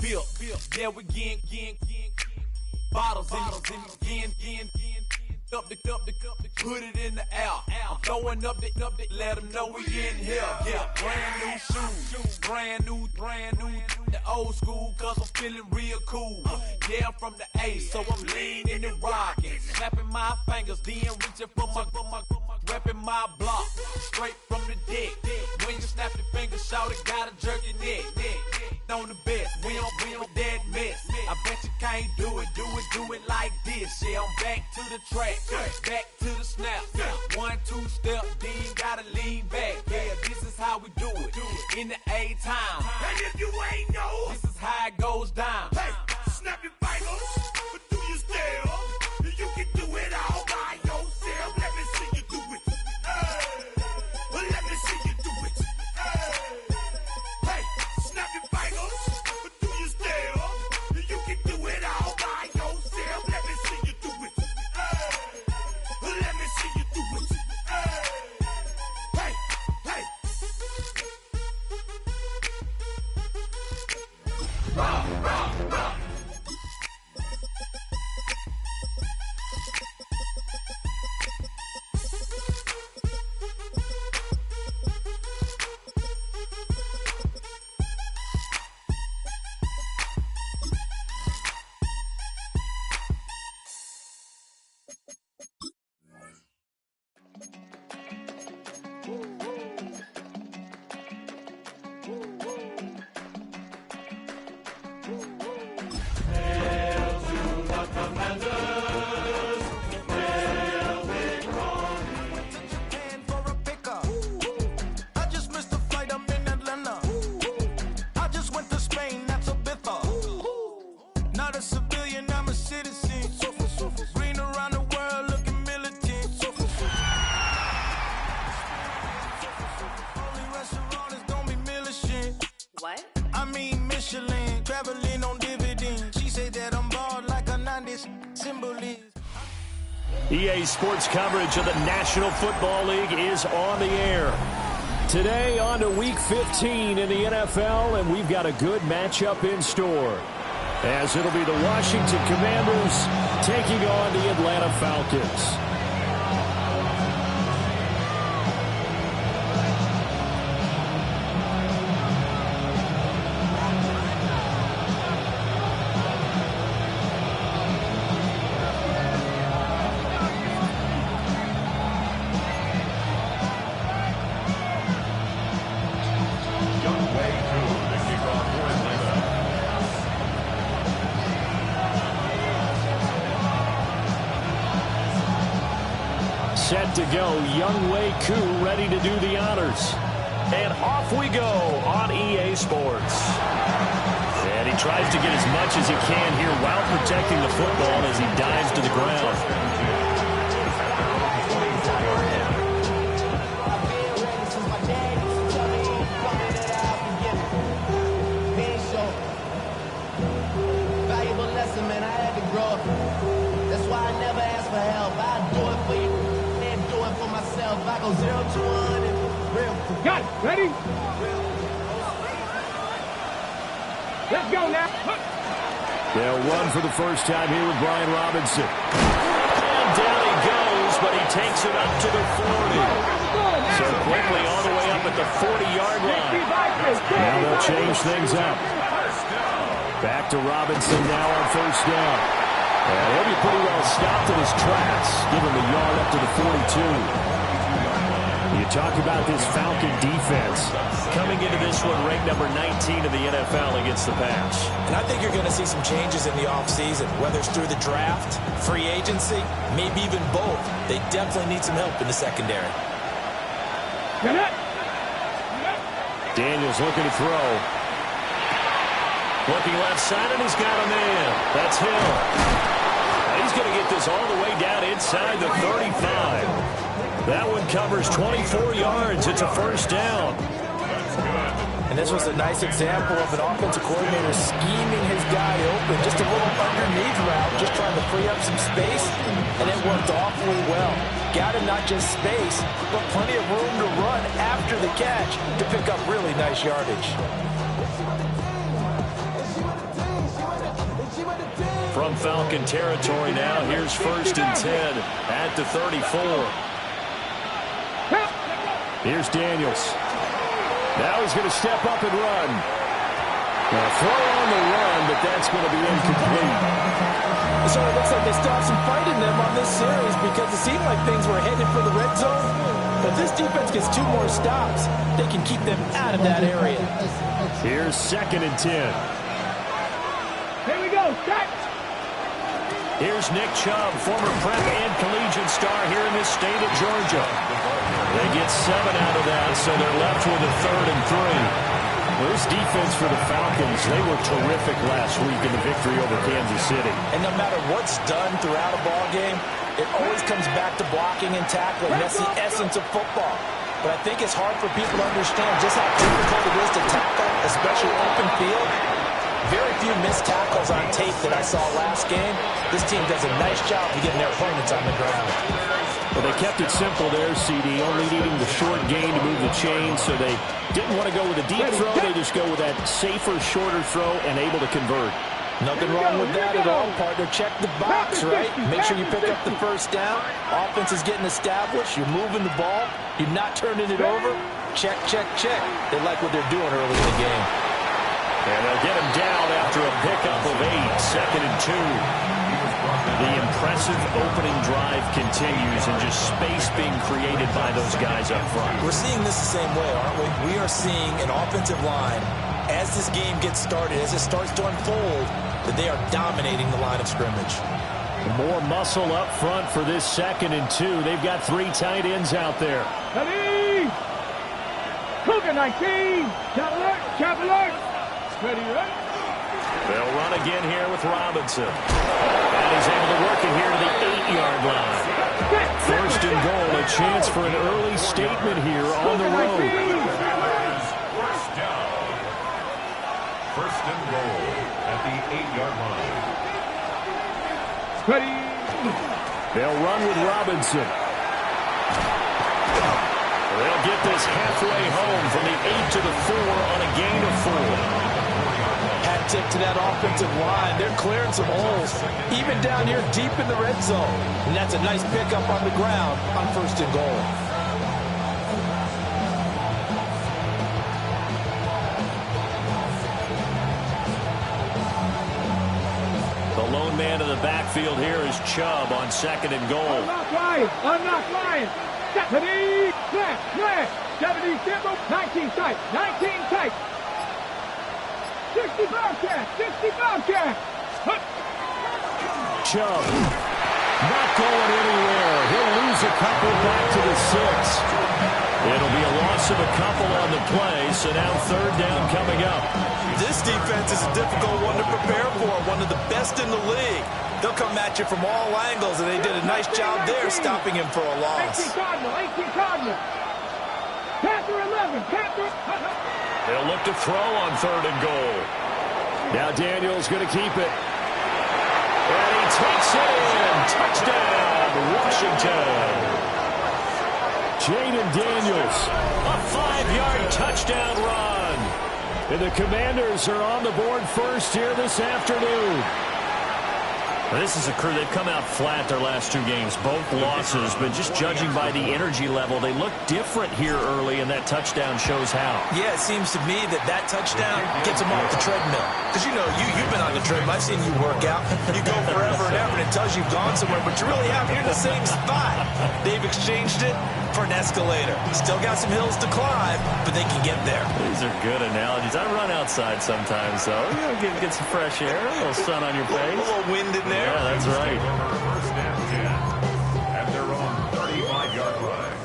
built. Yeah, we getting bottles in up the put it in the air. I'm throwing up the, let them know we in here. Yeah, brand new shoes, brand new, the old school, cause I'm feeling real cool. Yeah, I'm from the A, so I'm leaning and rocking, snapping my fingers, then reaching for my repping my block, straight from the deck. When you snap your fingers, shout it, gotta jerk your neck. On the best, we on that mess. I bet you can't do it like this. Yeah, I'm back to the track, back to the snap. 1, 2 step, then gotta lean back. Yeah, this is how we do it in the A-time. And if you ain't know, this is how it goes down. Hey, snap your fingers, but do you still? You can do it all by yourself. Let me see you do it. Hey, let me see you do it. Hey, snap your fingers, but do you still? You can do it all by yourself. Let me see you do it. Let me see you do it. Hey, hey. Rock, rock, rock. EA Sports coverage of the National Football League is on the air. Today on to Week 15 in the NFL, and we've got a good matchup in store, as it'll be the Washington Commanders taking on the Atlanta Falcons. Set to go, Young Wei Koo ready to do the honors. And off we go on EA Sports. And he tries to get as much as he can here while protecting the football as he dives to the ground. I go 0 to 1 and real. Got it. Ready? Let's go now. They'll run for the first time here with Brian Robinson. And down he goes, but he takes it up to the 40. So quickly all the way up at the 40-yard line. Now they'll change things up. Back to Robinson now on first down. And he'll be pretty well stopped in his tracks. Give him a yard up to the 42. You talk about this Falcon defense coming into this one ranked number 19 in the NFL against the pass. And I think you're going to see some changes in the offseason, whether it's through the draft, free agency, maybe even both. They definitely need some help in the secondary. Daniels looking to throw. Looking left side, and he's got a man. That's Hill. He's going to get this all the way down inside the 35. That one covers 24 yards. It's a first down. And this was a nice example of an offensive coordinator scheming his guy open. Just a little underneath route, just trying to free up some space, and it worked awfully well. Got him not just space, but plenty of room to run after the catch to pick up really nice yardage. From Falcon territory now, here's 1st and 10 at the 34. Here's Daniels. Now he's going to step up and run. Now throw on the run, but that's going to be incomplete. So it looks like they still have some fight in them on this series because it seemed like things were headed for the red zone. But if this defense gets 2 more stops, they can keep them out of that area. Here's 2nd and 10. Here we go. Start. Here's Nick Chubb, former prep and collegiate star here in this state of Georgia. They get 7 out of that, so they're left with a 3rd and 3. Well, this defense for the Falcons, they were terrific last week in the victory over Kansas City. And no matter what's done throughout a ball game, it always comes back to blocking and tackling. That's the essence of football. But I think it's hard for people to understand just how difficult it is to tackle, especially open field. Very few missed tackles on tape that I saw last game. This team does a nice job of getting their opponents on the ground. Well, they kept it simple there, CD, only needing the short gain to move the chain, so they didn't want to go with a deep throw. They just go with that safer, shorter throw and able to convert. Nothing wrong with that at all, partner. Check the box, right? Make sure you pick up the 1st down. Offense is getting established. You're moving the ball. You're not turning it over. Check, check, check. They like what they're doing early in the game. And they'll get him down after a pickup of 8, 2nd and 2. The impressive opening drive continues and just space being created by those guys up front. We're seeing this the same way, aren't we? We are seeing an offensive line, as this game gets started, as it starts to unfold, that they are dominating the line of scrimmage. More muscle up front for this 2nd and 2. They've got 3 tight ends out there. Ready. Cougar 19. Chop alert. Ready, right? They'll run again here with Robinson. And he's able to work it here to the 8-yard line. 1st and goal, a chance for an early statement here on the road. 1st down. 1st and goal at the 8-yard line. Ready. They'll run with Robinson. They'll get this halfway home from the 8 to the 4 on a gain of 4. Hat tip to that offensive line. They're clearing some holes, even down here deep in the red zone. And that's a nice pickup on the ground on 1st and goal. The lone man in the backfield here is Chubb on 2nd and goal. Unlock line. Unlock line. Stephanie. Flash. 70 simple. 19 tight. 19 tight. 60 Bobcat. 60 Bobcat. Chubb not going anywhere. He'll lose a couple back to the 6. It'll be a loss of a couple on the play, so now 3rd down coming up. This defense is a difficult one to prepare for, one of the best in the league. They'll come at you from all angles, and they did a nice job there stopping him for a loss. 18 Cardinal. Panther 11. Panther. They'll look to throw on 3rd and goal. Now Daniels going to keep it. And he takes it in. Touchdown, Washington. Jaden Daniels, a 5-yard touchdown run. And the Commanders are on the board first here this afternoon. This is a crew, they've come out flat their last 2 games, both losses, but just judging by the energy level, they look different here early, and that touchdown shows how. Yeah, it seems to me that touchdown gets them off the treadmill. Because, you know, you've been on the treadmill. I've seen you work out. You go forever and ever, and it tells you you've gone somewhere, but you really haven't. You're in the same spot. They've exchanged it for an escalator. Still got some hills to climb, but they can get there. These are good analogies. I run outside sometimes, so you know, get some fresh air, a little sun on your face. A little wind in there. Yeah, that's right. 1st and 10 at their own 35-yard line.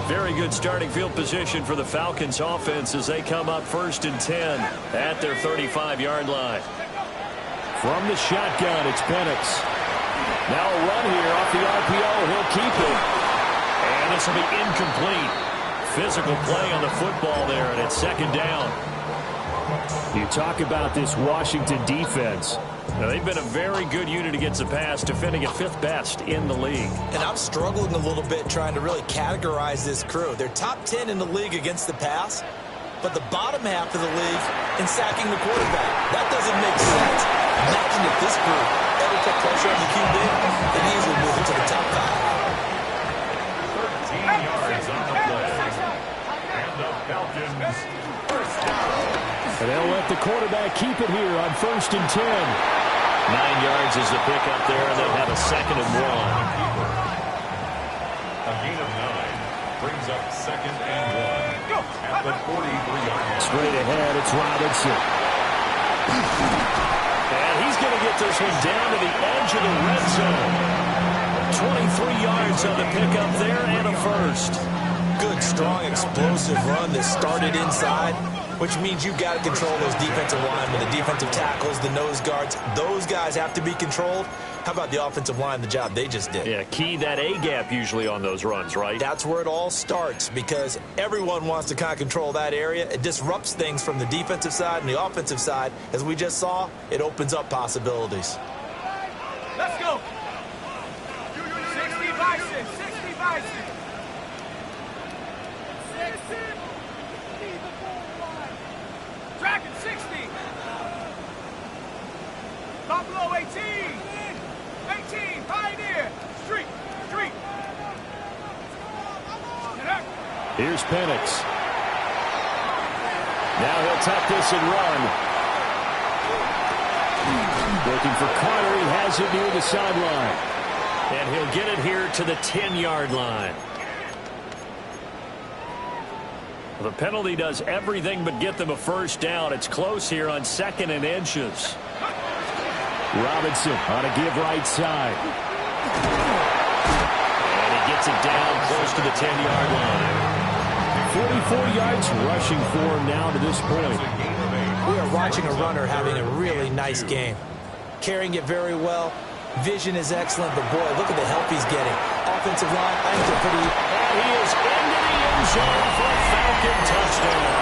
Very good starting field position for the Falcons offense as they come up 1st and 10 at their 35-yard line. From the shotgun, it's Penix. Now a run here off the RPO. He'll keep it. And this will be incomplete. Physical play on the football there, and it's 2nd down. You talk about this Washington defense. Now, they've been a very good unit against the pass, defending at 5th best in the league. And I'm struggling a little bit trying to really categorize this crew. They're top 10 in the league against the pass, but the bottom half of the league in sacking the quarterback. That doesn't make sense. Imagine if this group ever put pressure on the QB, they'd easily move it to the top 5. 13 yards on the play. And the Falcons first down. And they'll let the quarterback keep it here on 1st and 10. 9 yards is the pickup there, and they'll have a 2nd and 1. A gain of 9 brings up 2nd and 1 at the 43-yard line. Straight ahead, it's Robinson. And he's going to get this one down to the edge of the red zone. 23 yards on the pickup there and a first. Good, strong, explosive run that started inside, which means you've got to control those defensive linemen, the defensive tackles, the nose guards. Those guys have to be controlled. How about the offensive line, the job they just did? Yeah, key that A-gap usually on those runs, right? That's where it all starts, because everyone wants to kind of control that area. It disrupts things from the defensive side and the offensive side. As we just saw, it opens up possibilities. Let's go. 60 Bison, 60 Bison. Dragon 60. Buffalo 18. 18, Pioneer. Street. Here's Penix. Now he'll tuck this and run. Looking for Carter. He has it near the sideline. And he'll get it here to the 10-yard line. The penalty does everything but get them a first down. It's close here on 2nd and inches. Robinson on a give right side. And he gets it down close to the 10-yard line. 44 yards rushing for him now to this point. We are watching a runner having a really nice game. Carrying it very well. Vision is excellent, but boy, look at the help he's getting. Offensive line, I think they're pretty... And he is into the end zone for a Falcon touchdown.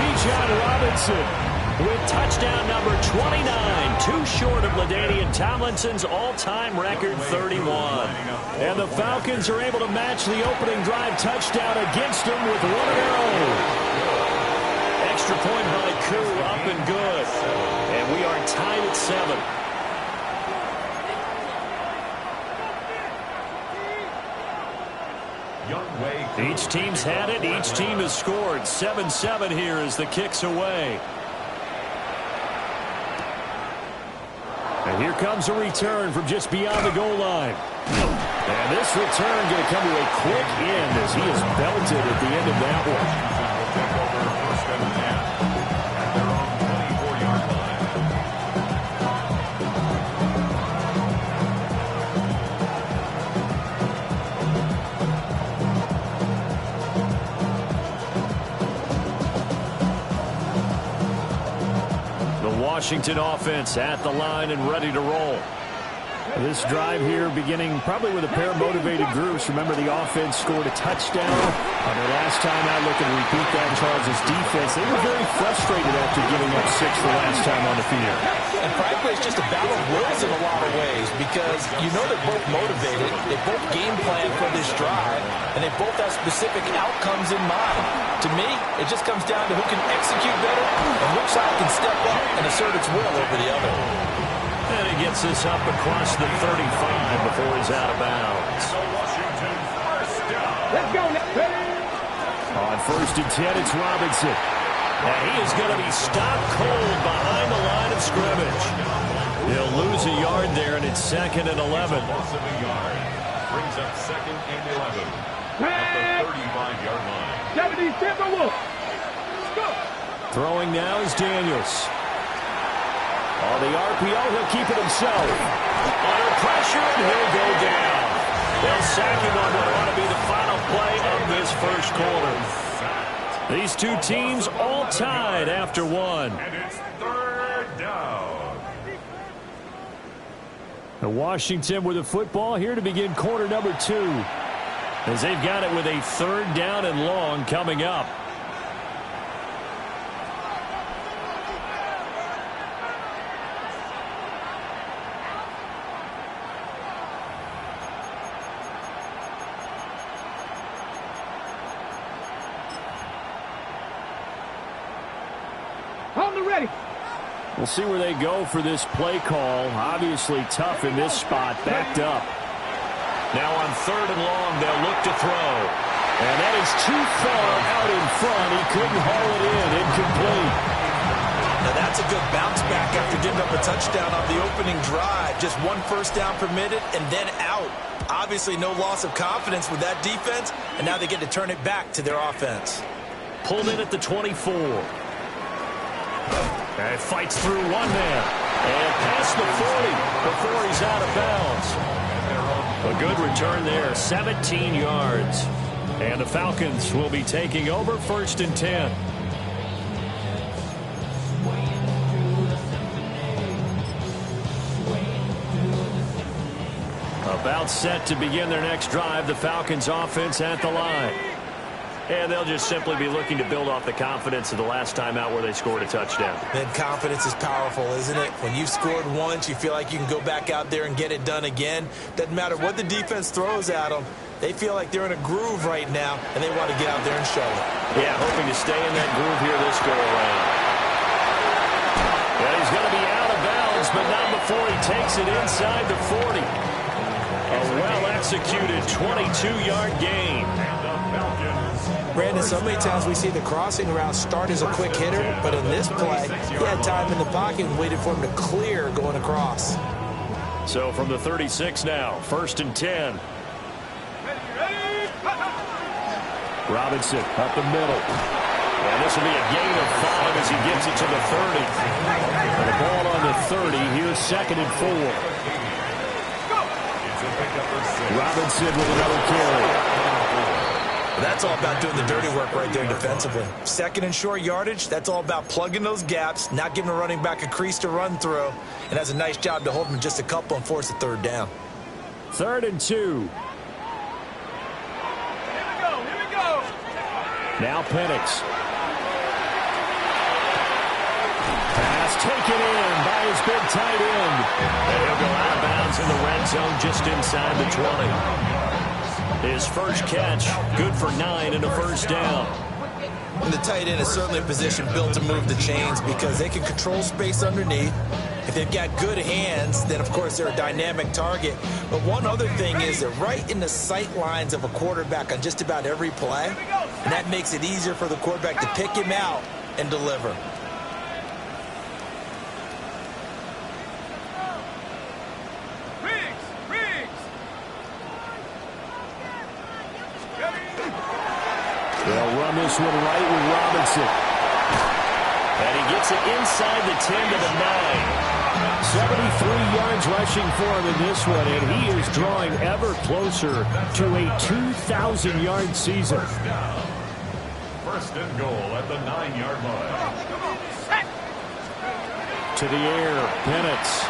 Bijan Robinson with touchdown number 29, too short of LaDainian Tomlinson's all-time record 31. And the Falcons are able to match the opening drive touchdown against him with 1-0. Extra point by Koo, up and good. And we are tied at 7. Each team's had it. Each team has scored. 7-7 here as the kick's away. And here comes a return from just beyond the goal line. And this return going to come to a quick end as he is belted at the end of that one. Washington offense at the line and ready to roll. This drive here beginning probably with a pair of motivated groups. Remember, the offense scored a touchdown. On their last time out, looking to repeat that, Charles' defense, they were very frustrated after giving up 6 the last time on the field. And frankly, it's just a battle of wills in a lot of ways, because you know they're both motivated, they both game plan for this drive, and they both have specific outcomes in mind. To me, it just comes down to who can execute better and which side can step up and assert its will over the other. And he gets this up across the 35 before he's out of bounds. Let's go now. On 1st and 10, it's Robinson. And he is going to be stopped cold behind the line of scrimmage. He'll lose a yard there, and it's 2nd and 11. Brings up 2nd and 11 at the 35-yard line. 70 Timberwolves. Go. Throwing now is Daniels. On the RPO, he'll keep it himself. Under pressure, and he'll go down. They'll sack him on what ought to be the final play of this first quarter. These two teams all tied after one. And it's 3rd down. The Washington with the football here to begin quarter number 2. As they've got it with a 3rd down and long coming up. the ready. We'll see where they go for this play call. Obviously tough in this spot, backed up. Now on 3rd and long, they'll look to throw. And that is too far out in front. He couldn't haul it in. Incomplete. Now that's a good bounce back after giving up a touchdown on the opening drive. Just 1 first down permitted and then out. Obviously no loss of confidence with that defense, and now they get to turn it back to their offense. Pulled in at the 24. And fights through one man. And past the 40 before he's out of bounds. A good return there, 17 yards. And the Falcons will be taking over 1st and 10. About set to begin their next drive, the Falcons offense at the line. And they'll just simply be looking to build off the confidence of the last time out where they scored a touchdown. Then confidence is powerful, isn't it? When you've scored once, you feel like you can go back out there and get it done again. Doesn't matter what the defense throws at them. They feel like they're in a groove right now, and they want to get out there and show it. Yeah, hoping to stay in that groove here this go-around. Yeah, he's going to be out of bounds, but not before he takes it inside the 40. A well-executed 22-yard gain. Brandon, so many times we see the crossing route start as a quick hitter, but in this play, he had time in the pocket and waited for him to clear going across. So from the 36 now, 1st and 10. Robinson up the middle. And this will be a gain of 5 as he gets it to the 30. And the ball on the 30. Here's 2nd and 4. Robinson with another carry. That's all about doing the dirty work right there defensively. 2nd and short yardage, that's all about plugging those gaps, not giving a running back a crease to run through, and has a nice job to hold him just a couple and force a 3rd down. 3rd and 2. Here we go. Now Penix. Pass taken in by his big tight end. And he'll go out of bounds in the red zone just inside the 20. His first catch, good for 9 and a 1st down. And the tight end is certainly a position built to move the chains because they can control space underneath. If they've got good hands, then of course they're a dynamic target. But one other thing is they're right in the sight lines of a quarterback on just about every play. And that makes it easier for the quarterback to pick him out and deliver. They'll run this one right with Robinson. And he gets it inside the 10 to the 9. 73 yards rushing for him in this one, and he is drawing ever closer to a 2,000-yard season. 1st and goal at the 9-yard line. To the air, Penix.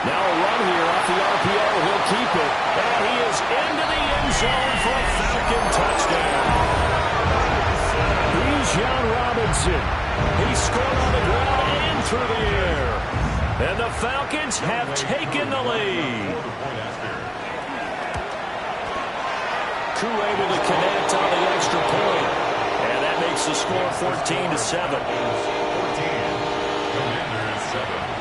Now a run here off the RPO. He'll keep it. And he is into the end zone for a Falcon touchdown. Bijan Robinson. He scored on the ground and through the air. And the Falcons have taken the lead. Koo able to connect on the extra point. And that makes the score 14-7. 14. Commanders 7.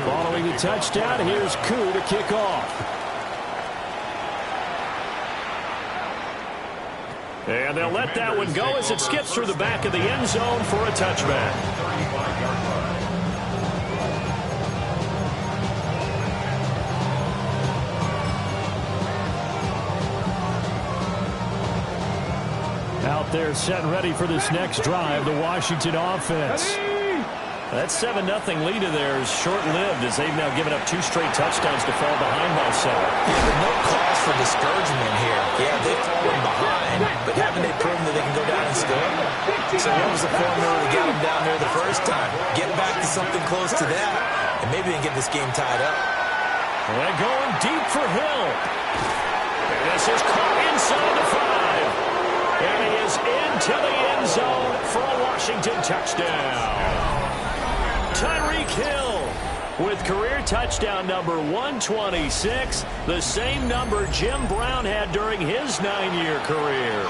Following the touchdown, here's Koo to kick off. And they'll let that one go as it skips through the back of the end zone for a touchback. Out there set and ready for this next drive, the Washington offense. That 7-0 lead of theirs is short-lived as they've now given up 2 straight touchdowns to fall behind by 7. Yeah, but no cause for discouragement here. Yeah, they've fallen behind, but haven't they proven that they can go down and score? So what was the formula to get them down there the first time? Get back to something close to that, and maybe they can get this game tied up. And they're going deep for Hill. And this is caught inside the 5. And he is into the end zone for a Washington touchdown. Tyreek Hill with career touchdown number 126, the same number Jim Brown had during his 9-year career.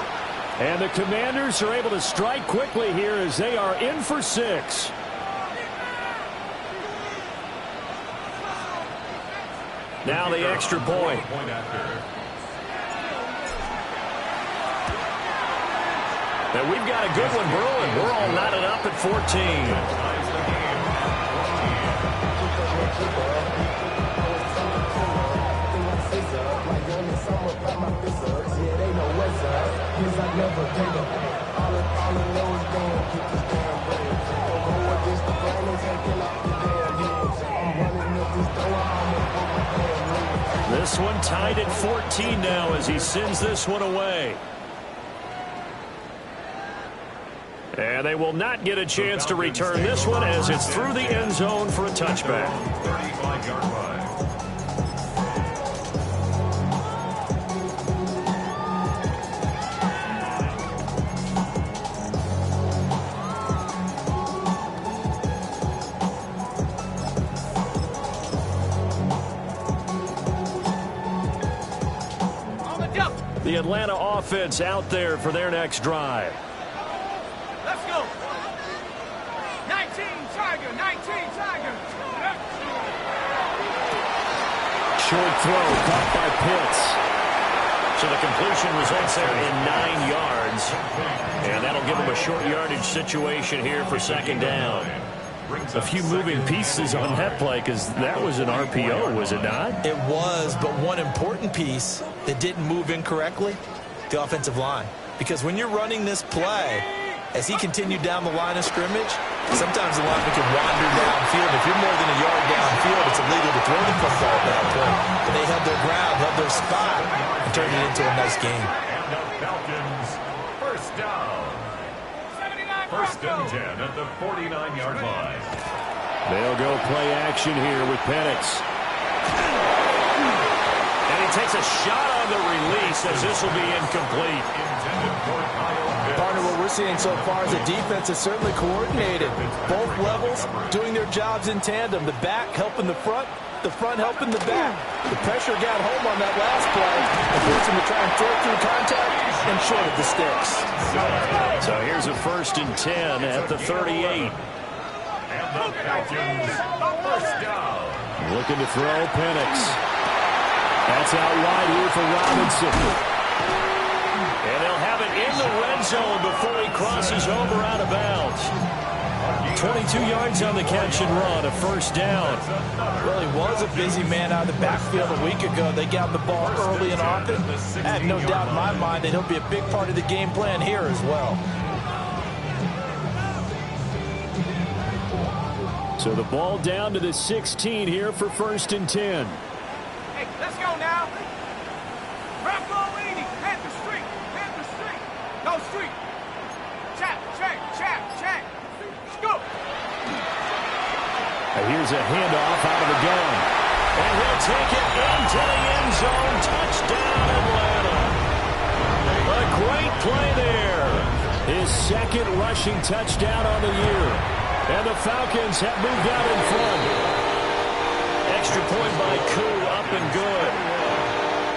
And the Commanders are able to strike quickly here as they are in for 6. Now the extra point. And we've got a good one brewing. We're all knotted up at 14. This one tied at 14 now as he sends this one away. And they will not get a chance to return this one as it's through the end zone for a touchback. 35-yard line. The Atlanta offense out there for their next drive. Let's go. 19 Tiger, 19 Tiger. Short throw caught by Pitts. So the completion results there in 9 yards. And that'll give them a short yardage situation here for second down. A few moving pieces on that play because that was an RPO, was it not? It was, but one important piece that didn't move incorrectly, the offensive line. Because when you're running this play, as he continued down the line of scrimmage, sometimes the lineman can wander downfield. If you're more than a yard downfield, it's illegal to throw the football at that point. But they held their ground, held their spot, and turned it into a nice game. And the Falcons, first down. First and 10 at the 49-yard line. They'll go play action here with Penix. And he takes a shot on the release as this will be incomplete. Partner, what we're seeing so far is the defense is certainly coordinated. Both levels doing their jobs in tandem. The back helping the front helping the back. The pressure got home on that last play and forced him to try and throw through contact and short of the sticks. So here's a first and 10 at the 38. And the Falcons, first down. Looking to throw, Penix. That's out wide here for Robinson. And they'll have it in the red zone before he crosses over out of bounds. 22 yards on the catch and run, a first down. Well, he was a busy man out of the backfield a week ago. They got the ball early and often. I have no doubt in my mind that he'll be a big part of the game plan here as well. So the ball down to the 16 here for first and 10. Hey, let's go now. Rap ball leading. Panther Street. Panther Street. No street. Chap, check, chap, check. Let's go. Here's a handoff out of the gun. And he'll take it into the end zone. Touchdown, Atlanta. A great play there. His second rushing touchdown on the year. And the Falcons have moved out in front. Extra point by Koo, up and good.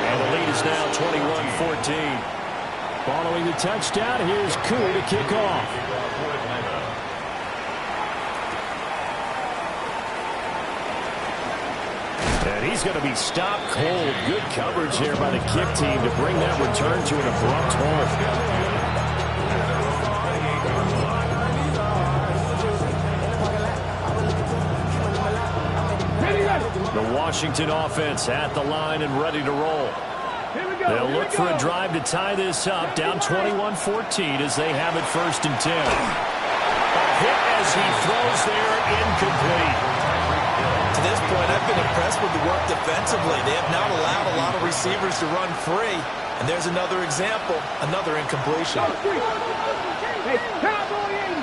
And the lead is now 21-14. Following the touchdown, here's Koo to kick off. And he's going to be stopped cold. Good coverage there by the kick team to bring that return to an abrupt halt. The Washington offense at the line and ready to roll. They'll look for a drive to tie this up, down 21-14 as they have it first and 10. A hit as he throws there, incomplete. To this point, I've been impressed with the work defensively. They have not allowed a lot of receivers to run free. And there's another example, another incompletion. Hey, cowboy in.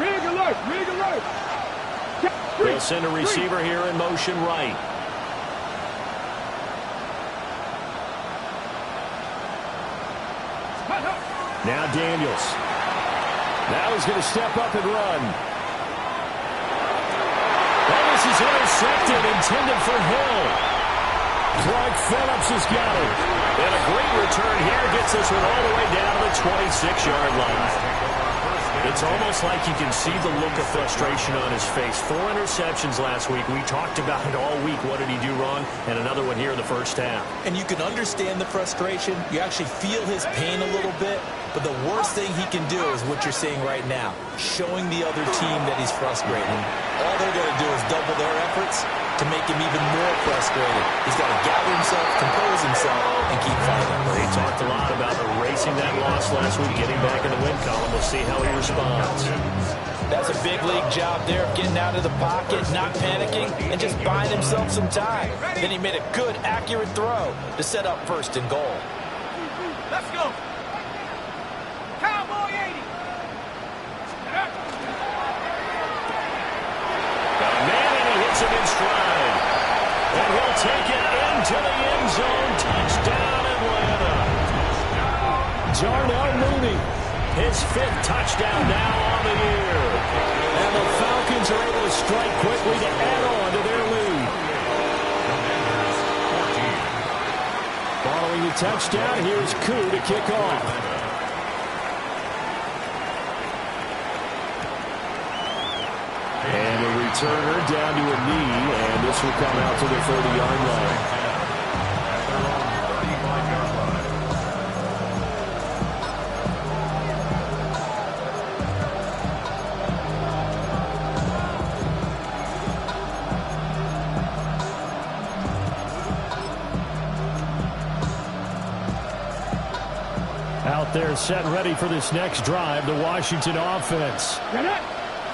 Rig alert, rig alert. They'll send a receiver here in motion right. Now Daniels. Now he's going to step up and run. is intercepted, intended for Hill. Clark Phillips has got it. And a great return here gets this one all the way down to the 26-yard line. It's almost like you can see the look of frustration on his face. 4 interceptions last week. We talked about it all week. What did he do wrong? And another one here in the first half. And you can understand the frustration. You actually feel his pain a little bit. But the worst thing he can do is what you're seeing right now, showing the other team that he's frustrated. All they're going to do is double their efforts to make him even more frustrated. He's got to gather himself, compose himself, and keep fighting. They talked a lot about erasing that loss last week, getting back in the win column. We'll see how he responds. That's a big league job there of getting out of the pocket, not panicking, and just buying himself some time. Then he made a good, accurate throw to set up first and goal. Let's go. Cowboy 80. Got a man and he hits him in stride. And he'll take it into the end zone. Touchdown, Atlanta. Darnell Mooney. His 5th touchdown now on the year. And the Falcons are able to strike quickly to add on to their lead. Following the touchdown, here's Koo to kick off. And a returner down to a knee, and this will come out to the 30-yard line. Out there set and ready for this next drive, the Washington offense.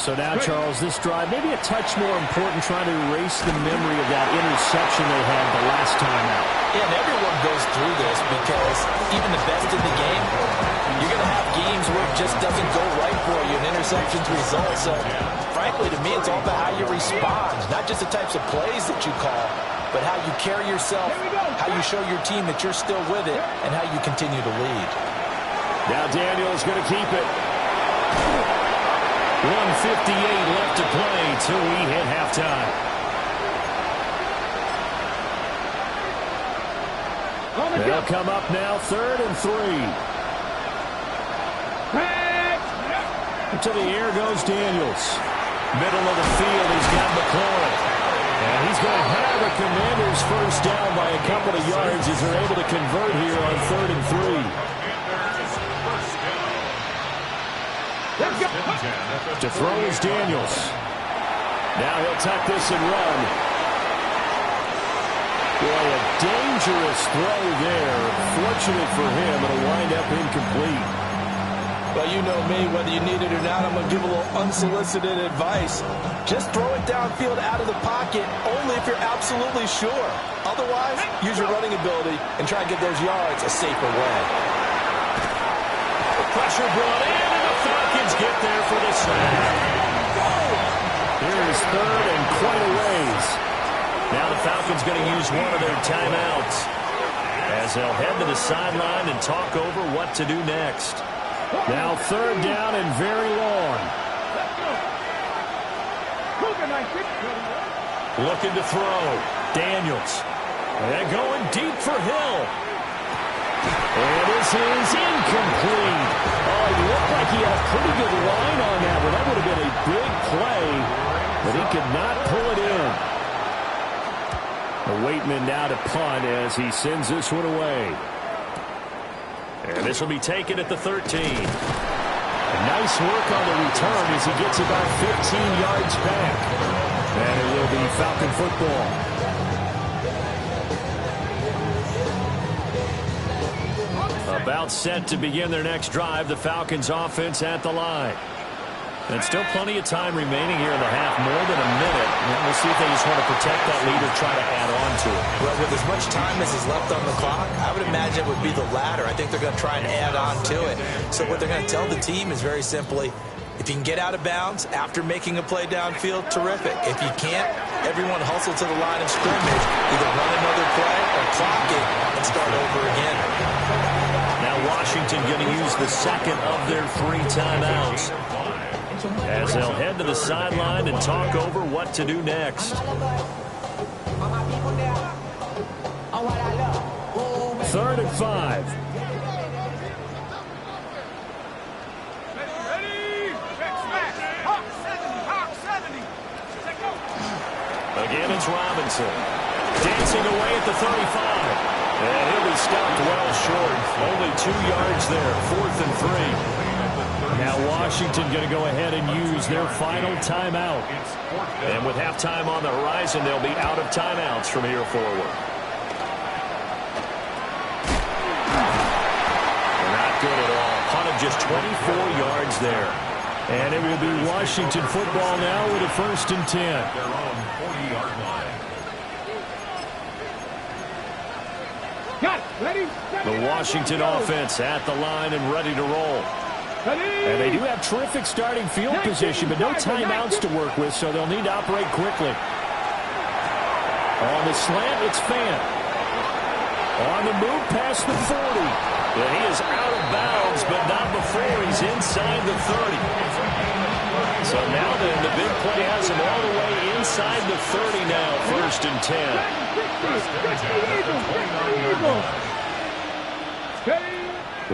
So now, Charles, this drive maybe a touch more important, trying to erase the memory of that interception they had the last time out. Yeah, and everyone goes through this because even the best in the game, you're going to have games where it just doesn't go right for you, and interceptions result. So, frankly, to me, it's all about how you respond, not just the types of plays that you call, but how you carry yourself, how you show your team that you're still with it, and how you continue to lead. Now Daniel's going to keep it. 1:58 left to play till we hit halftime. They'll come up now, 3rd and 3. To the air goes Daniels. Middle of the field, he's got McLaurin. And he's going to have a Commanders first down by a couple of yards as they're able to convert here on 3rd and 3. To throw is Daniels. Now he'll tuck this and run. Boy, a dangerous throw there. Fortunate for him, it'll wind up incomplete. Well, you know me, whether you need it or not, I'm going to give a little unsolicited advice. Just throw it downfield out of the pocket, only if you're absolutely sure. Otherwise, use your running ability and try and get those yards a safer way. Pressure brought in, and the Falcons get there for the sack. Here's 3rd and quite a ways. Now the Falcons going to use one of their timeouts as they'll head to the sideline and talk over what to do next. Now 3rd down and very long. Looking to throw. Daniels. And going deep for Hill. And this is incomplete. Oh, it looked like he had a pretty good line on that one. That would have been a big play, but he could not pull it in. The Waitman now to punt as he sends this one away. And this will be taken at the 13. Nice work on the return as he gets about 15 yards back. And it will be Falcon football. About set to begin their next drive, the Falcons offense at the line. And still plenty of time remaining here in the half, more than a minute. We'll see if they just want to protect that lead or try to add on to it. Well, with as much time as is left on the clock, I would imagine it would be the latter. I think they're going to try and add on to it. So what they're going to tell the team is very simply, if you can get out of bounds after making a play downfield, terrific. If you can't, everyone hustle to the line of scrimmage, either run another play or clock it and start over again. Now Washington going to use the second of their 3 timeouts. as they'll head to the sideline and talk over what to do next. 3rd and 5. Again, it's Robinson. Dancing away at the 35. And he'll be stopped well short. Only 2 yards there. 4th and 3. Now Washington going to go ahead and use their final timeout. And with halftime on the horizon, they'll be out of timeouts from here forward. Not good at all. Punt of just 24 yards there. And it will be Washington football now with a 1st and 10. Their own 40-yard line. Got it. Ready? The Washington offense at the line and ready to roll. And they do have terrific starting field position, but no timeouts to work with, so they'll need to operate quickly. On the slant, it's Fan. On the move past the 40. And he is out of bounds, but not before he's inside the 30. So now then, the big play has him all the way inside the 30 now, 1st and 10.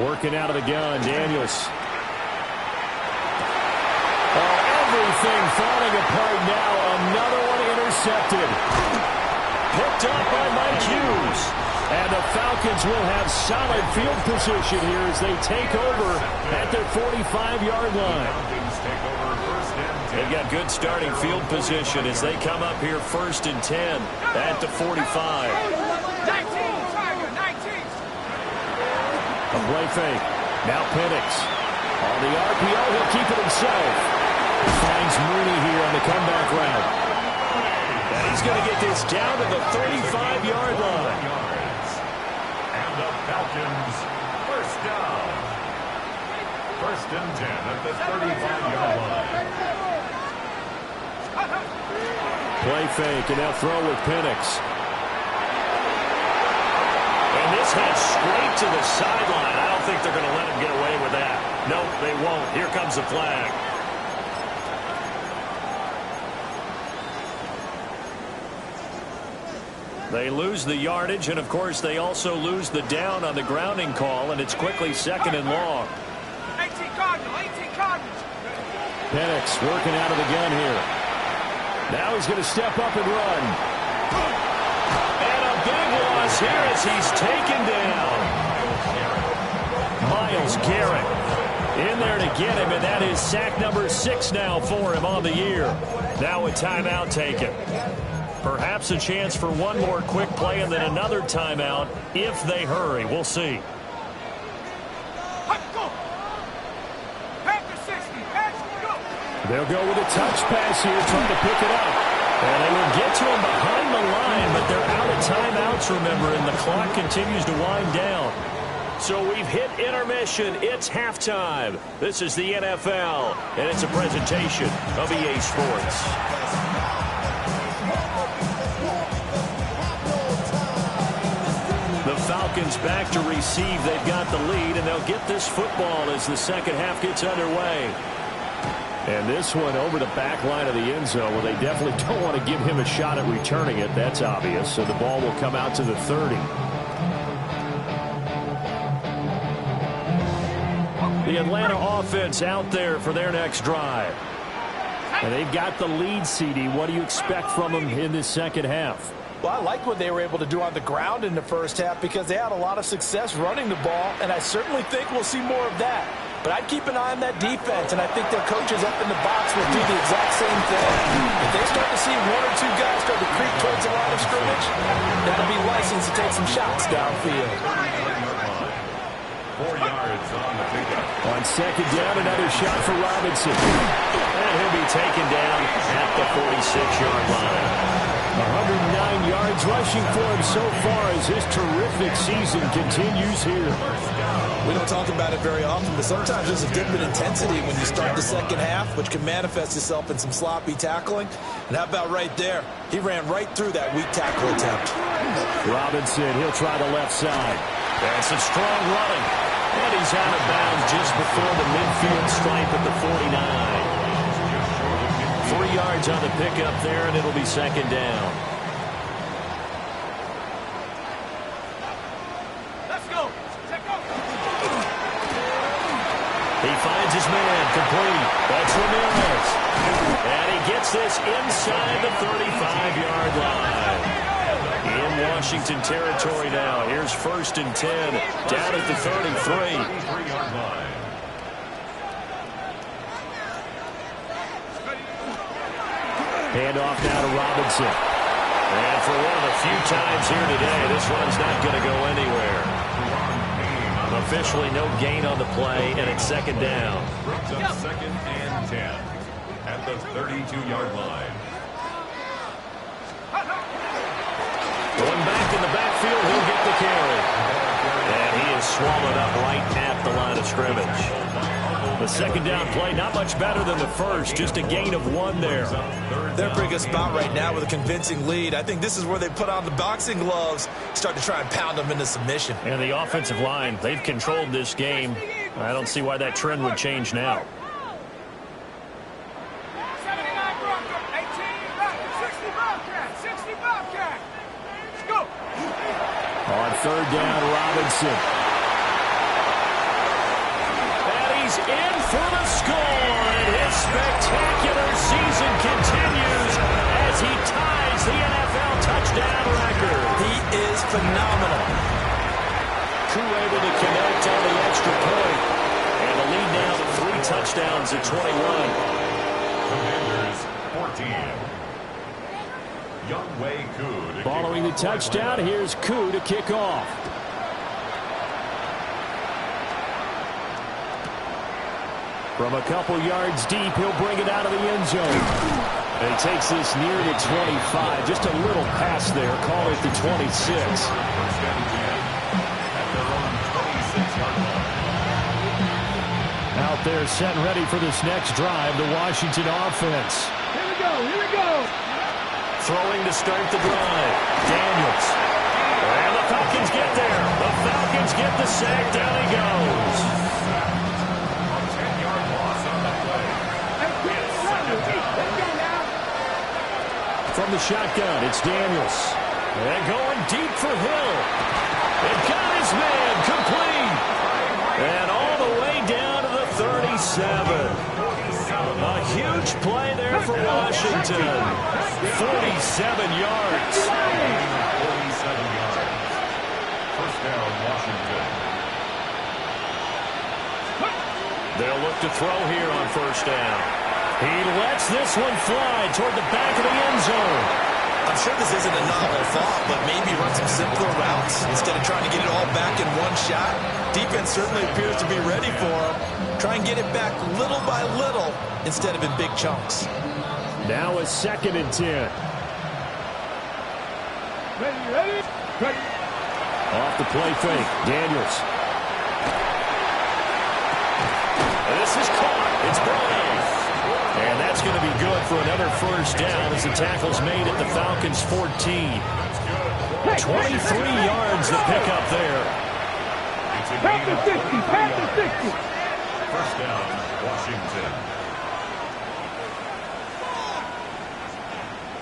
Working out of the gun, Daniels. Oh, everything falling apart now. Another one intercepted. Picked up by Mike Hughes. And the Falcons will have solid field position here as they take over at their 45-yard line. They've got good starting field position as they come up here 1st and 10 at the 45. A play fake. Now Penix. On the RPO, he'll keep it himself. Finds Mooney here on the comeback route. And he's going to get this down to the 35-yard line. The Falcons, 1st down. 1st and 10 at the 35-yard line. Play fake, and they'll throw with Penix. And this heads straight to the sideline. I don't think they're going to let him get away with that. Nope, they won't. Here comes the flag. They lose the yardage, and of course they also lose the down on the grounding call, and it's quickly 2nd and long. 18 Cardinals. Penix working out of the gun here. Now he's going to step up and run. And a big loss here as he's taken down. Myles Garrett in there to get him, and that is sack number 6 now for him on the year. Now a timeout taken. Perhaps a chance for one more quick play and then another timeout if they hurry. We'll see. They'll go with a touch pass here, trying to pick it up. And they will get to him behind the line, but they're out of timeouts, remember, and the clock continues to wind down. So we've hit intermission. It's halftime. This is the NFL, and it's a presentation of EA Sports. The Falcons back to receive. They've got the lead, and they'll get this football as the second half gets underway. And this one over the back line of the end zone. Well, they definitely don't want to give him a shot at returning it. That's obvious. So the ball will come out to the 30. The Atlanta offense out there for their next drive. And they've got the lead, CD. What do you expect from them in this second half? Well, I like what they were able to do on the ground in the first half because they had a lot of success running the ball, and I certainly think we'll see more of that. But I'd keep an eye on that defense, and I think their coaches up in the box will do the exact same thing. If they start to see one or two guys start to creep towards the line of scrimmage, that'll be license to take some shots downfield. 4 yards on the pickup. On second down, another shot for Robinson. And he'll be taken down at the 46-yard line. 109 yards rushing for him so far as his terrific season continues here. We don't talk about it very often, but sometimes there's a dip in intensity when you start the second half, which can manifest itself in some sloppy tackling. And how about right there? He ran right through that weak tackle attempt. Robinson, he'll try the left side. And some strong running. And he's out of bounds just before the midfield stripe at the 49. yards on the pickup there, and it'll be second down. Let's go. He finds his man, complete. That's Ramirez. And he gets this inside the 35-yard line. In Washington territory now. Here's 1st and 10. Down at the 33. Hand off now to Robinson. And for one of the few times here today, this run's not going to go anywhere. Officially no gain on the play, and it's second down. Brings up 2nd and 10 at the 32-yard line. Going back in the backfield, he'll get the carry. And he is swallowed up right at the line of scrimmage. The second down play, not much better than the first, just a gain of 1 there. They're pretty good spot right now with a convincing lead. I think this is where they put on the boxing gloves, start to try and pound them into submission. And the offensive line, they've controlled this game. I don't see why that trend would change now. 79 Bronco, 18, 60 Bobcat. Let's go. On 3rd down, Robinson. He's in for the score, and his spectacular season continues as he ties the NFL touchdown record. He is phenomenal. Koo able to connect on the extra point, and the lead now to 3 touchdowns at 21. Commanders 14. Younghoe Koo. Following the touchdown, here's Koo to kick off. From a couple yards deep, he'll bring it out of the end zone. And he takes this near the 25. Just a little pass there. Call it the 26. Out there set and ready for this next drive, the Washington offense. Here we go. Throwing to start the drive. Daniels. And the Falcons get there. The Falcons get the sack. Down he goes. From the shotgun, it's Daniels. And going deep for Hill. And got his man complete. And all the way down to the 37. A huge play there for Washington. 47 yards. 47 yards. First down, Washington. They'll look to throw here on 1st down. He lets this one fly toward the back of the end zone. I'm sure this isn't a novel thought, but maybe run some simpler routes instead of trying to get it all back in one shot. Defense certainly appears to be ready for him. Try and get it back little by little instead of in big chunks. Now a 2nd and 10. Ready. Off the play fake, Daniels. This is caught. It's Bryant. And that's going to be good for another 1st down as the tackle's made at the Falcons' 14. 23 yards to pick up there. Pass the 60. 1st down, Washington.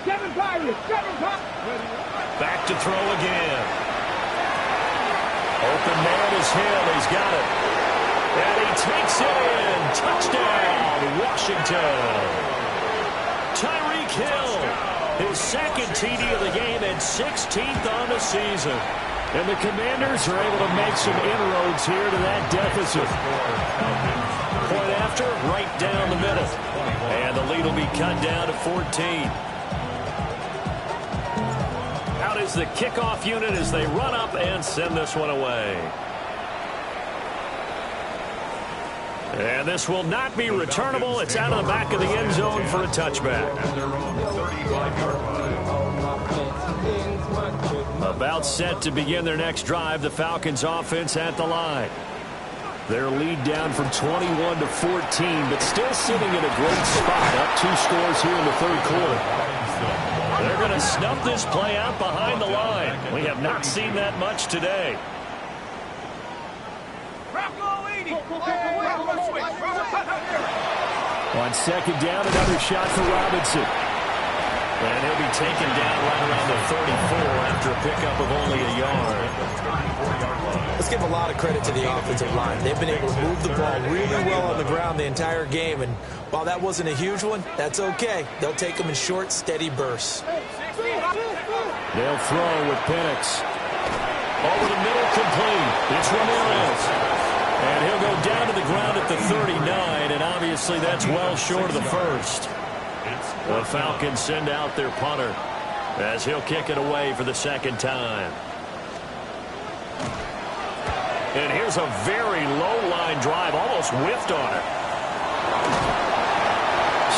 7 Pirates. Back to throw again. Open man is Hill. He's got it. And he takes it in. Touchdown, Washington. Tyreek Hill, his 2nd TD of the game and 16th on the season. And the Commanders are able to make some inroads here to that deficit. Point after, right down the middle. And the lead will be cut down to 14. Out is the kickoff unit as they run up and send this one away. And this will not be returnable. It's out of the back of the end zone for a touchback. At their own 35-yard line. About set to begin their next drive, the Falcons offense at the line. Their lead down from 21 to 14, but still sitting in a great spot. Up 2 scores here in the 3rd quarter. They're going to snuff this play out behind the line. We have not seen that much today. On second down, another shot for Robinson. And he'll be taken down right around the 34 after a pickup of only a yard. Let's give a lot of credit to the offensive line. They've been able to move the ball really well on the ground the entire game, and while that wasn't a huge one, that's okay. They'll take them in short, steady bursts. They'll throw with Penix. Over the middle, complete. It's Ramirez. And he'll go down to the ground at the 39, and obviously that's well short of the first. The Falcons send out their punter as he'll kick it away for the second time. And here's a very low-line drive, almost whiffed on it.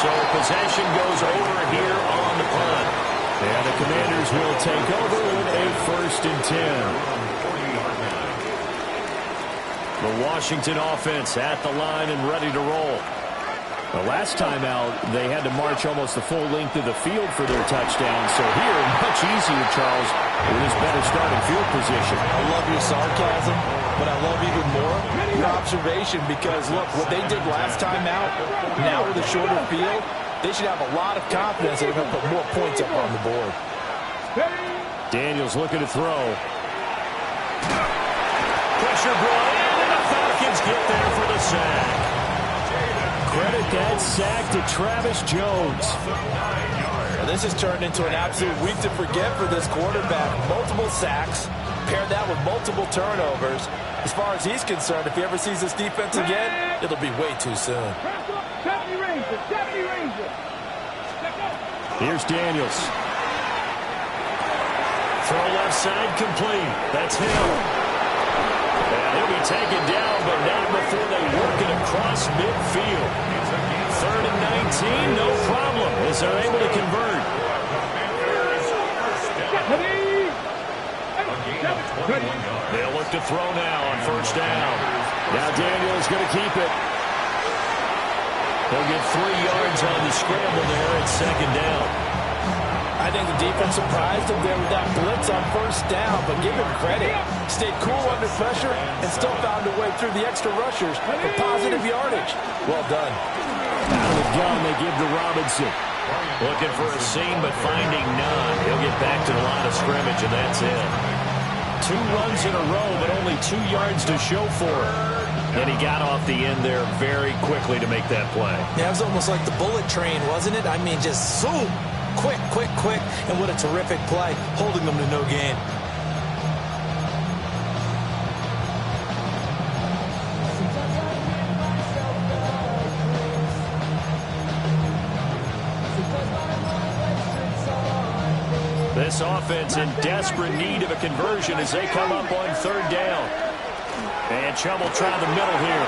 So possession goes over here on the punt. And the Commanders will take over with a 1st and 10. The Washington offense at the line and ready to roll. The last time out, they had to march almost the full length of the field for their touchdown. So here, much easier, Charles, with his better starting field position. I love your sarcasm, but I love even more your observation because, look, what they did last time out, now with a shorter field, they should have a lot of confidence that they're going to put more points up on the board. Daniels looking to throw. Pressure brought in, and the Falcons get there for the sack. Credit that sack to Travis Jones. Well, this has turned into an absolute week to forget for this quarterback. Multiple sacks, pair that with multiple turnovers. As far as he's concerned, if he ever sees this defense again, it'll be way too soon. Here's Daniels. Throw left side complete. That's Hill. And he'll be taken down, but not before they work it across midfield. 3rd and 19, no problem, as they're able to convert. They'll look to throw now on 1st down. Now Daniels going to keep it. They'll get 3 yards on the scramble there at 2nd down. I think the defense surprised him there with that blitz on 1st down, but give him credit. Stayed cool under pressure and still found a way through the extra rushers for positive yardage. Well done. Out of the gun, they give to Robinson. Looking for a seam, but finding none. He'll get back to the line of scrimmage, and that's it. 2 runs in a row, but only 2 yards to show for it. And he got off the end there very quickly to make that play. Yeah, it was almost like the bullet train, wasn't it? I mean, just zoom. Quick, quick, quick. And what a terrific play, holding them to no gain. This offense in desperate need of a conversion as they come up on 3rd down. And Chubb will try the middle here.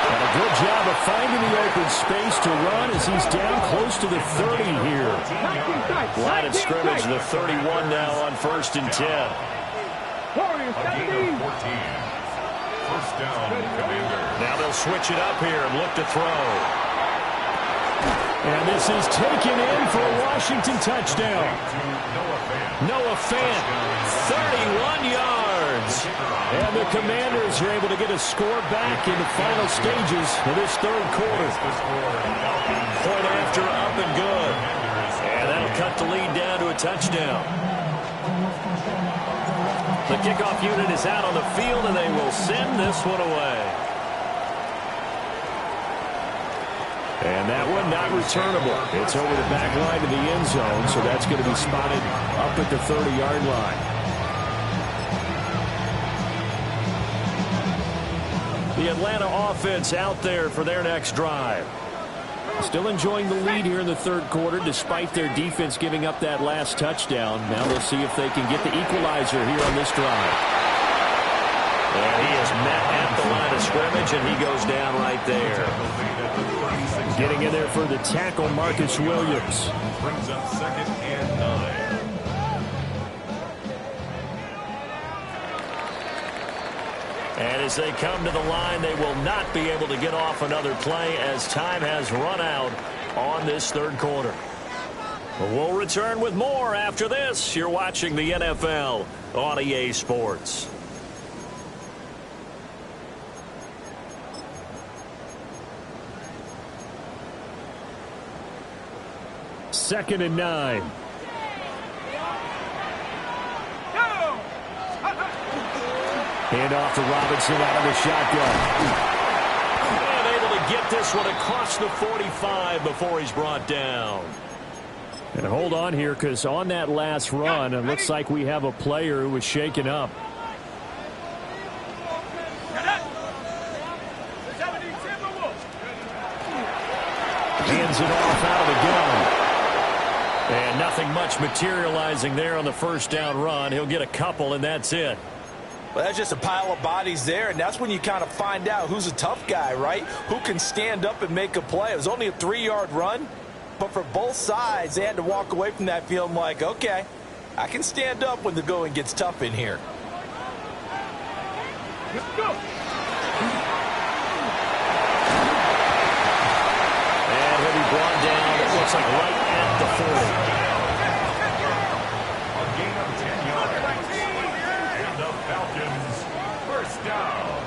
And a good job of finding the open space to run as he's down close to the 30 here. Line of scrimmage, the 31 now on 1st and 10. A gain of 14. 1st down, Commanders. Now they'll switch it up here and look to throw. And this is taken in for a Washington touchdown. Noah Fant, 31 yards. And the Commanders are able to get a score back in the final stages of this 3rd quarter. Point after up and good. And that'll cut the lead down to a touchdown. The kickoff unit is out on the field, and they will send this one away. And that one not returnable. It's over the back line of the end zone, so that's going to be spotted up at the 30-yard line. The Atlanta offense out there for their next drive. Still enjoying the lead here in the 3rd quarter, despite their defense giving up that last touchdown. Now they'll see if they can get the equalizer here on this drive. And he is met at the line of scrimmage, and he goes down right there. Getting in there for the tackle, Marcus Williams. Brings up 2nd and 9. And as they come to the line, they will not be able to get off another play as time has run out on this 3rd quarter. But we'll return with more after this. You're watching the NFL on EA Sports. 2nd and 9. Hand off to Robinson out of the shotgun. And able to get this one across the 45 before he's brought down. And hold on here, because on that last run, it looks like we have a player who was shaken up. Hands it off out of the gun. And nothing much materializing there on the first down run. He'll get a couple, and that's it. Well, that's just a pile of bodies there, and that's when you kind of find out who's a tough guy, right? Who can stand up and make a play. It was only a 3-yard run, but for both sides, they had to walk away from that feeling like, okay, I can stand up when the going gets tough in here. Let's go. And he'll be brought down, it looks like right at the 40. A gain of 10 yards. And the Falcons, first down.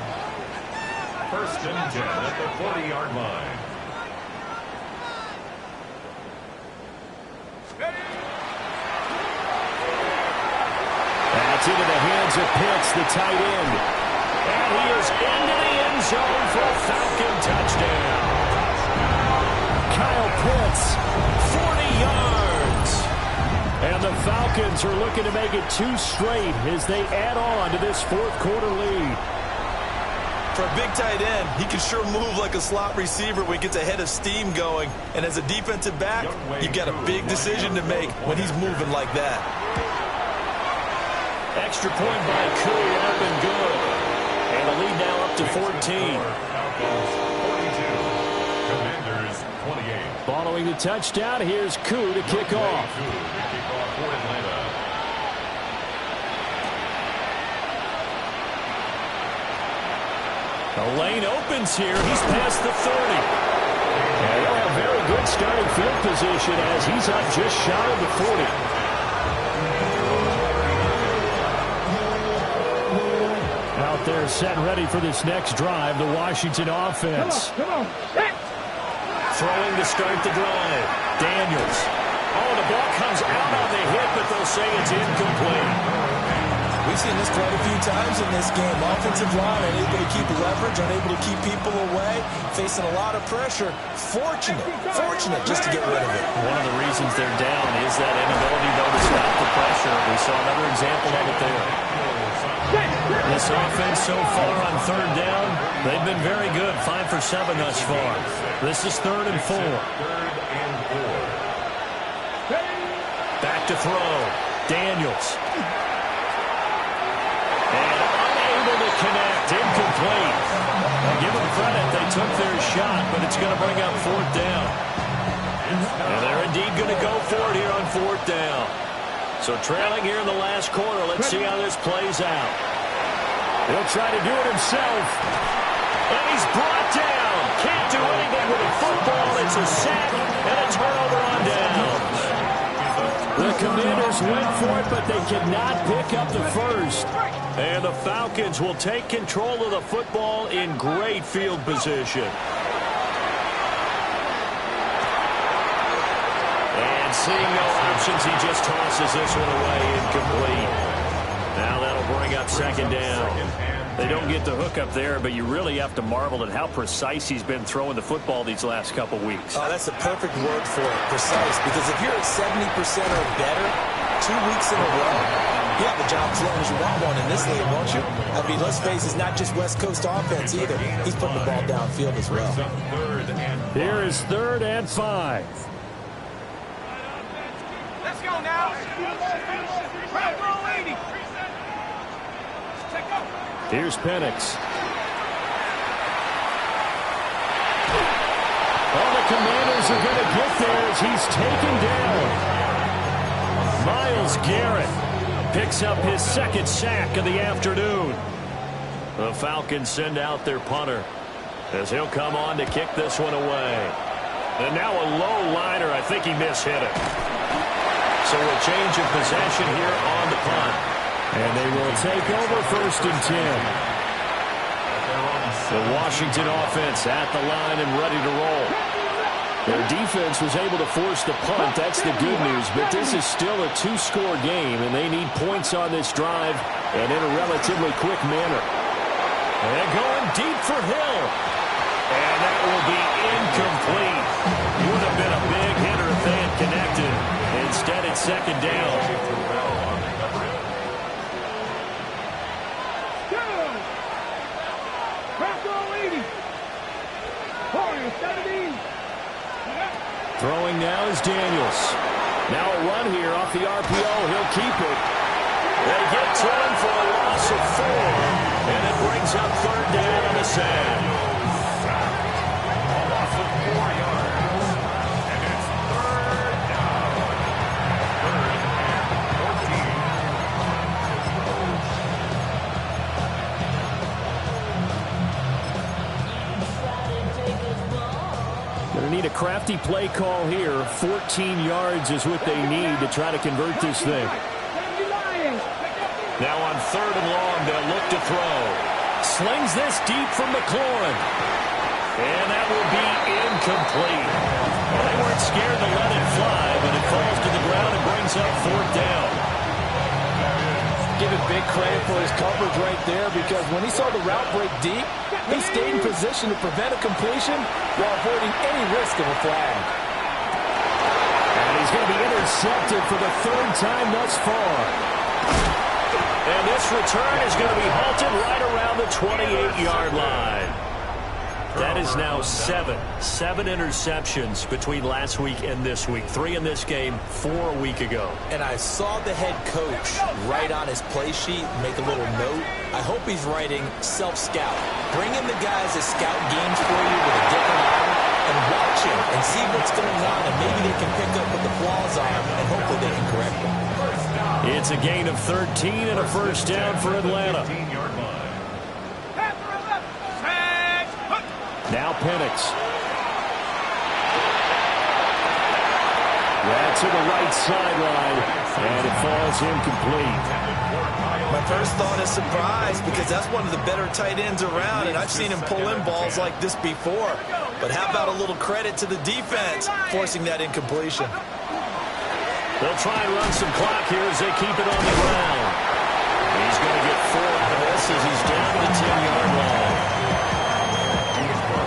1st and 10 at the 40-yard line. That's into the hands of Pitts, the tight end. And he is into the end zone for a Falcon touchdown. Kyle Pitts, 40 yards. and the Falcons are looking to make it 2 straight as they add on to this 4th quarter lead. For a big tight end, he can sure move like a slot receiver when he gets a head of steam going. And as a defensive back, you've got a big decision to make when he's moving like that. Extra point by Curry, up and good. And the lead now up to 14. Falcons 42. Commanders 28. Following the touchdown, here's Koo to kick off. Koo to kick off for Atlanta. The lane opens here. He's past the 30. And he'll have very good starting field position as he's up just shy of the 40. Out there set ready for this next drive, the Washington offense. Come on. Throwing to start the drive. Daniels. Oh, the ball comes out on the hit, but they'll say it's incomplete. We've seen this quite a few times in this game. Offensive line unable to keep leverage, unable to keep people away, facing a lot of pressure. Fortunate just to get rid of it. One of the reasons they're down is that inability, though, to stop the pressure. We saw another example of it there. This offense so far on 3rd down, they've been very good. 5 for 7 thus far. This is 3rd and 4. Back to throw. Daniels. And unable to connect. Incomplete. Now give them credit. They took their shot, but it's going to bring up 4th down. And they're indeed going to go for it here on 4th down. So trailing here in the last quarter. Let's see how this plays out. He'll try to do it himself. And he's brought down. Can't do anything with a football. It's a sack and a turnover on downs. The Commanders went for it, but they cannot pick up the first. And the Falcons will take control of the football in great field position. And seeing no options, he just tosses this one away, incomplete. Now that'll bring up 2nd down. They don't get the hook up there, but you really have to marvel at how precise he's been throwing the football these last couple weeks. Oh, that's the perfect word for it, precise. Because if you're at 70% or better 2 weeks in a row, you have the job as long as you want one in this league, won't you? I mean, let's face it, it's not just West Coast offense either. He's putting the ball downfield as well. Here is 3rd and 5. Let's go now. Roll 80. Check go. Here's Penix. Oh, the Commanders are going to get there as he's taken down. Myles Garrett picks up his 2nd sack of the afternoon. The Falcons send out their punter as he'll come on to kick this one away. And now a low liner. I think he mishit it. So a change of possession here on the punt. And they will take over 1st and 10. The Washington offense at the line and ready to roll. Their defense was able to force the punt. That's the good news. But this is still a two-score game, and they need points on this drive and in a relatively quick manner. And going deep for Hill. And that will be incomplete. Would have been a big hitter if they had connected. Instead, it's second down. Throwing now is Daniels. Now a run here off the RPO. He'll keep it. They get to him for a loss of 4. And it brings up third down on the sack. A loss of 4 yards. And it's third down. Third and 14. Going to need a crafty play call here. 14 yards is what they need to try to convert this thing. Now on third and long, they'll look to throw. Slings this deep from McLaurin. And that will be incomplete. Well, they weren't scared to let it fly, but it falls to the ground and brings up fourth down. Give it big credit for his coverage right there, because when he saw the route break deep, he stayed in position to prevent a completion while avoiding any risk of a flag. And he's going to be intercepted for the third time thus far. And this return is going to be halted right around the 28-yard line. That is now 7 interceptions between last week and this week. 3 in this game, 4 a week ago. And I saw the head coach write on his play sheet, make a little note. I hope he's writing self-scout. Bring in the guys that scout games for you with a different eye and watch him and see what's going on, and maybe they can pick up what the flaws are, and hopefully they can correct them. It's a gain of 13 and a first down for Atlanta. Now Penix. That's to the right sideline, and it falls incomplete. My first thought is surprise, because that's one of the better tight ends around, and I've seen him pull in balls like this before. But how about a little credit to the defense forcing that incompletion? They'll try and run some clock here as they keep it on the ground. He's going to get 4 out of this as he's down to the 10-yard line.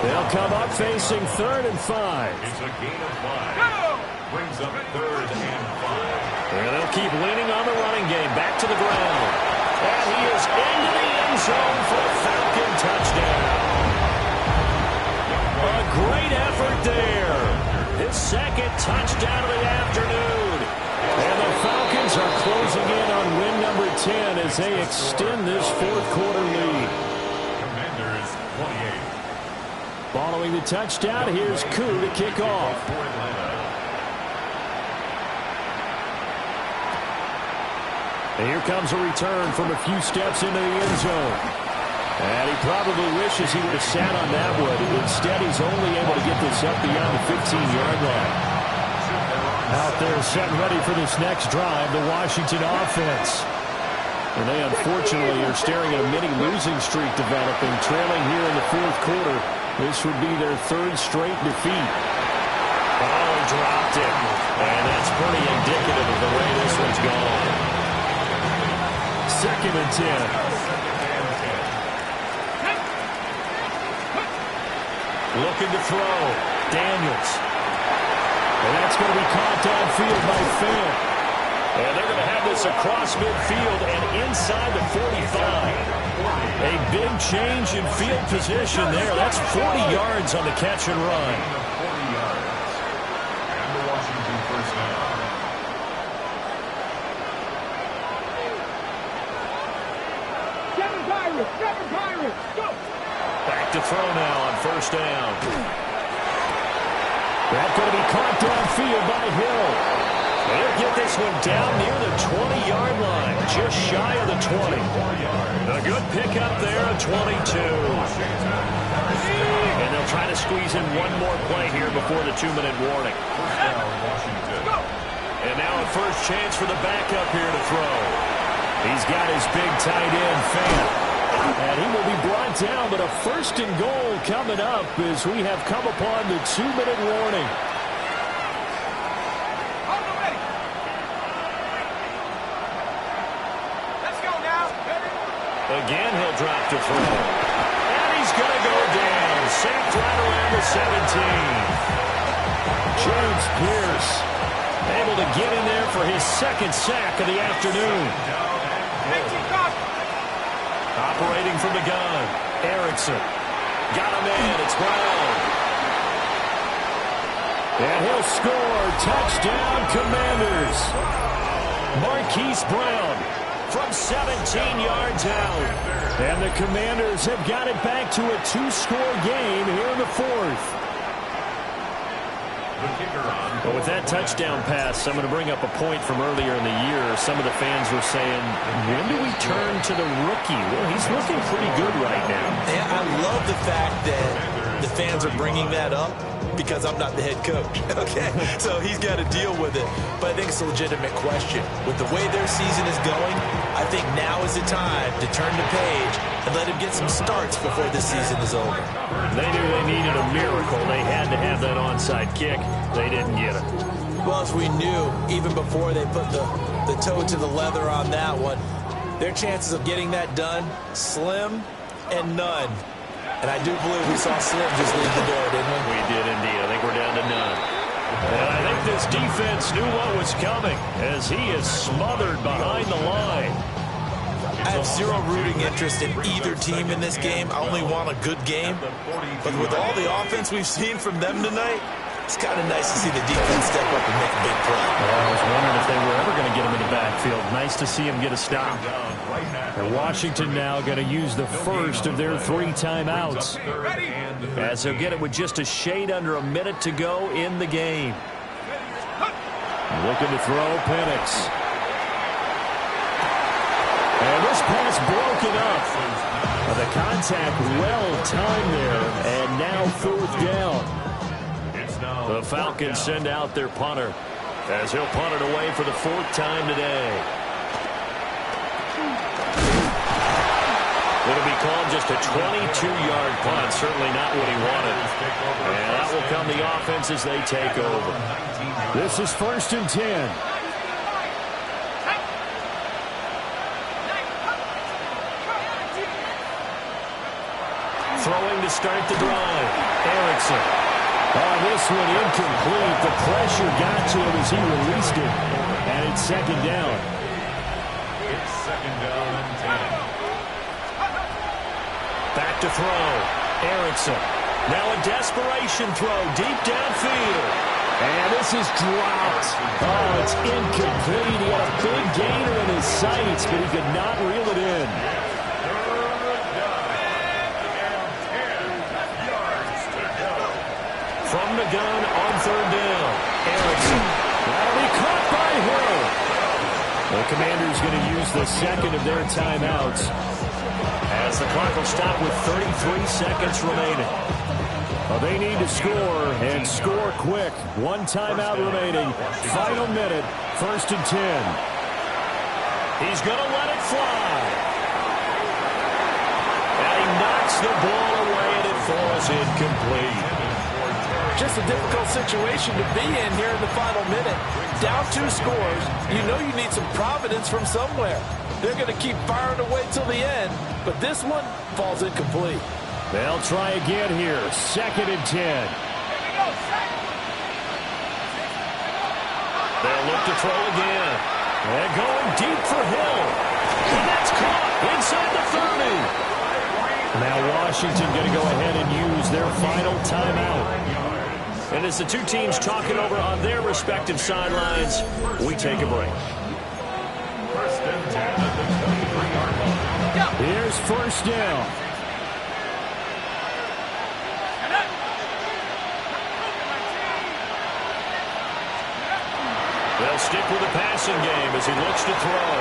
They'll come up facing third and 5. It's a gain of 5. Brings up third and 5. And they'll keep leaning on the running game. Back to the ground. And he is into the end zone for a Falcon touchdown. A great effort there. His second touchdown of the afternoon. And the Falcons are closing in on win number 10 as they extend this fourth quarter lead. Commanders 28. Following the touchdown, here's Koo to kick off. And here comes a return from a few steps into the end zone. And he probably wishes he would have sat on that one. Instead, he's only able to get this up beyond the 15-yard line. Out there setting ready for this next drive, the Washington offense. And they unfortunately are staring at a mini losing streak developing, trailing here in the fourth quarter. This would be their third straight defeat. Oh, he dropped it. And that's pretty indicative of the way this one's gone. Second and 10. Looking to throw. Daniels. And that's going to be caught downfield by Fant. And they're going to have this across midfield and inside the 45. A big change in field position there. That's 40 yards on the catch and run. 40 yards. And the Washington first down. Seven Pirates, go! Back to throw now on first down. That's going to be caught downfield by Hill. They'll get this one down near the 20-yard line, just shy of the 20. A good pickup there at 22. And they'll try to squeeze in one more play here before the 2-minute warning. And now a first chance for the backup here to throw. He's got his big tight end, Fant. And he will be brought down, but a first and goal coming up as we have come upon the 2-minute warning. Let's go now. Again, he'll drop to throw. And he's going to go down. Sacked right around the 17. James Pierce able to get in there for his second sack of the afternoon. Operating from the gun, Erickson. Got him in, it's Brown. And he'll score. Touchdown, Commanders. Marquise Brown from 17 yards out. And the Commanders have got it back to a 2-score game here in the fourth. But with that touchdown pass, I'm going to bring up a point from earlier in the year. Some of the fans were saying, when do we turn to the rookie? Well, he's looking pretty good right now. And I love the fact that the fans are bringing that up because I'm not the head coach. Okay, so he's got to deal with it. But I think it's a legitimate question. With the way their season is going, I think now is the time to turn the page and let him get some starts before this season is over. They knew they needed a miracle. They had to have that onside kick. They didn't get it. Well, as we knew, even before they put the toe to the leather on that one, their chances of getting that done, slim and none. And I do believe we saw Slim just leave the door, didn't we? We did indeed. I think we're down to none. And I think this defense knew what was coming as he is smothered behind the line. I have zero rooting interest in either team in this game. I only want a good game. But with all the offense we've seen from them tonight, it's kind of nice to see the defense step up and make a big play. Well, I was wondering if they were ever going to get him in the backfield. Nice to see him get a stop. And Washington now going to use the first of their 3 timeouts. As they'll get it with just a shade under a minute to go in the game. Looking to throw, Penix. And this pass broken up. The contact well timed there. And now 4th down. The Falcons send out their punter as he'll punt it away for the 4th time today. It'll be called just a 22-yard punt. Certainly not what he wanted. And that will come the offense as they take over. This is 1st and 10. Throwing to start the drive. Erickson. Oh, this one incomplete. The pressure got to him as he released it. And it's 2nd down. It's 2nd down and 10. Back to throw. Erickson. Now a desperation throw deep downfield. And this is dropped. Oh, it's incomplete. He had a big gainer in his sights, but he could not reel it in. From the gun on 3rd down. Erickson. That'll be caught by Hill. The Commanders going to use the 2nd of their timeouts as the clock will stop with 33 seconds remaining. Well, they need to score and score quick. 1 timeout remaining. Final minute. 1st and 10. He's going to let it fly. And he knocks the ball away and it falls incomplete. Just a difficult situation to be in here in the final minute. Down 2 scores. You know you need some providence from somewhere. They're going to keep firing away till the end, but this one falls incomplete. They'll try again here. 2nd and 10. They'll look to throw again. And going deep for Hill. And that's caught inside the 30. Now Washington going to go ahead and use their final timeout. And as the 2 teams talking over on their respective sidelines, we take a break. 1st and 10 at the 23-yard line. Here's 1st down. They'll stick with the passing game as he looks to throw.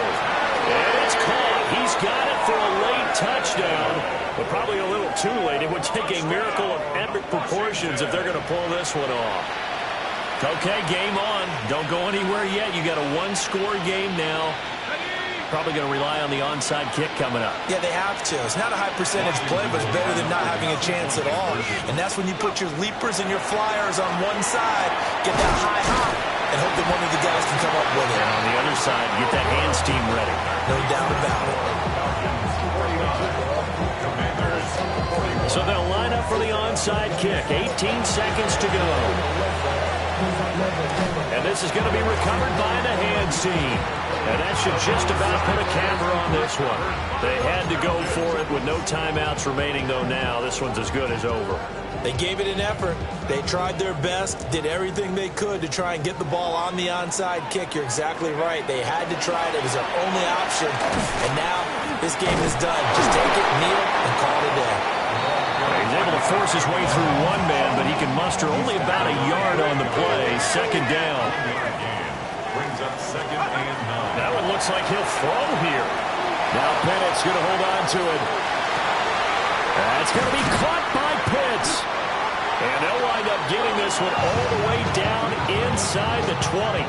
And it's caught. He's got it for a late touchdown, but probably a little too late. It would take a miracle of epic proportions if they're going to pull this one off. Okay, game on. Don't go anywhere yet. You got a 1-score game now. probably going to rely on the onside kick coming up. Yeah, they have to. It's not a high percentage play, but it's better than not having a chance at all. And that's when you put your leapers and your flyers on one side, get that high hop, and hope that one of the guys can come up with it. And on the other side, get that hands team ready. No doubt about it. So they'll line up for the onside kick. 18 seconds to go. And this is going to be recovered by the hands team. And that should just about put a camera on this one. They had to go for it with no timeouts remaining, though now. This one's as good as over. They gave it an effort. They tried their best, did everything they could to try and get the ball on the onside kick. You're exactly right. They had to try it. It was their only option. And now this game is done. Just take it, kneel, and call it a day. He's able to force his way through one man, but he can muster only about a yard on the play. Second down. Brings up 2nd and 9. That one looks like he'll throw here. Now Pennett's going to hold on to it. That's going to be caught by Pitts. And they'll wind up getting this one all the way down inside the 20.